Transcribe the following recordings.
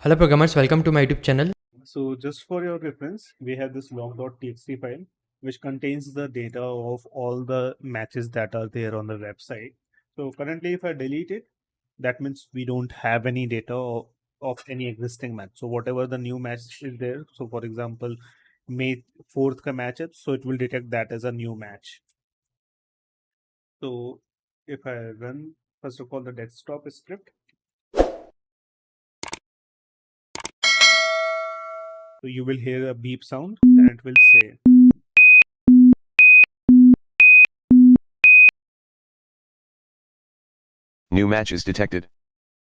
Hello programmers, welcome to my YouTube channel. So just for your reference, we have this log.txt file which contains the data of all the matches that are there on the website. So currently if I delete it, that means we don't have any data of any existing match. So whatever the new match is there, so for example, May 4th ka match hai, so it will detect that as a new match. So if I run, first of all, the desktop script, so you will hear a beep sound and it will say, New matches detected.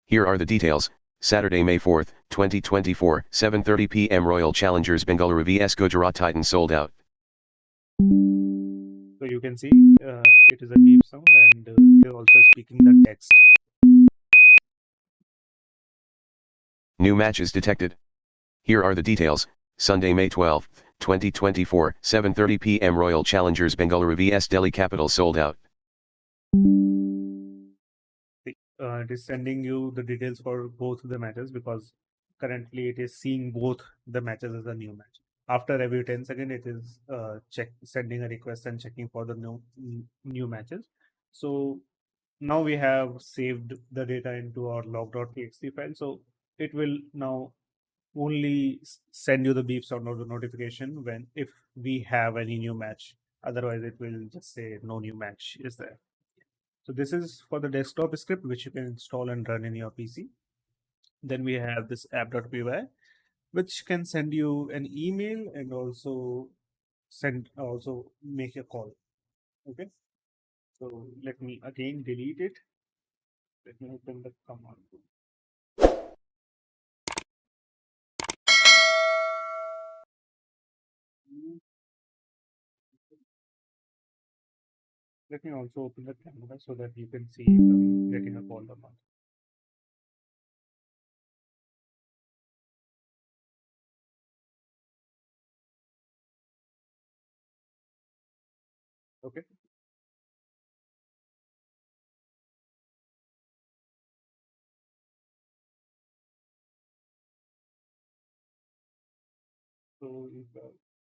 Here are the details. Saturday, May 4th, 2024, 7:30 p.m. Royal Challengers Bengaluru vs Gujarat Titans sold out. so you can see it is a beep sound and it is also speaking the text. New matches detected. Here are the details. Sunday, May 12th, 2024, 7:30 p.m. Royal Challengers Bengaluru vs Delhi Capitals sold out. It is sending you the details for both the matches because currently it is seeing both the matches as a new match. After every 10 seconds, it is sending a request and checking for the new matches. So now we have saved the data into our log.txt file. So it will now only send you the beep sound or the notification when if we have any new match. Otherwise, it will just say no new match is there. So this is for the desktop script, which you can install and run in your PC. Then we have this app.py, which can send you an email and also make a call. Okay. So let me again delete it. Let me open the command. Let me also open the camera so that you can see if I'm getting a call or not. Okay. So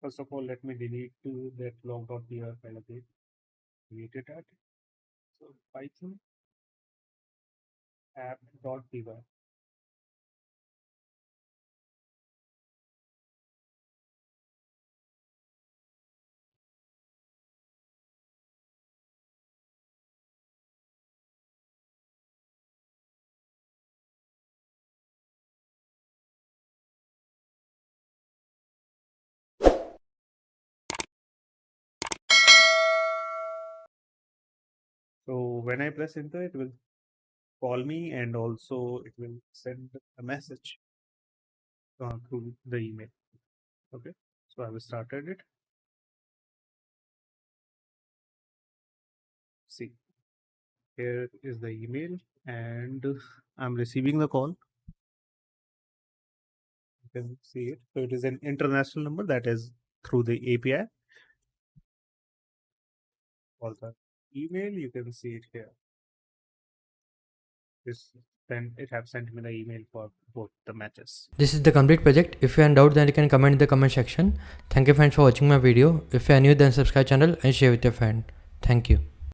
first of all, let me delete that log.py file again. Delete it at. So Python app.py. So when I press enter, it will call me and also it will send a message through the email. Okay. So I have started it. See, here is the email and I'm receiving the call. You can see it. So it is an international number that is through the API. Or the email, you can see it here. Then it have sent me the email for both the matches. This is the complete project. If you are in doubt, then you can comment in the comment section. Thank you friends for watching my video. If you are new, then subscribe channel and share with your friend. Thank you.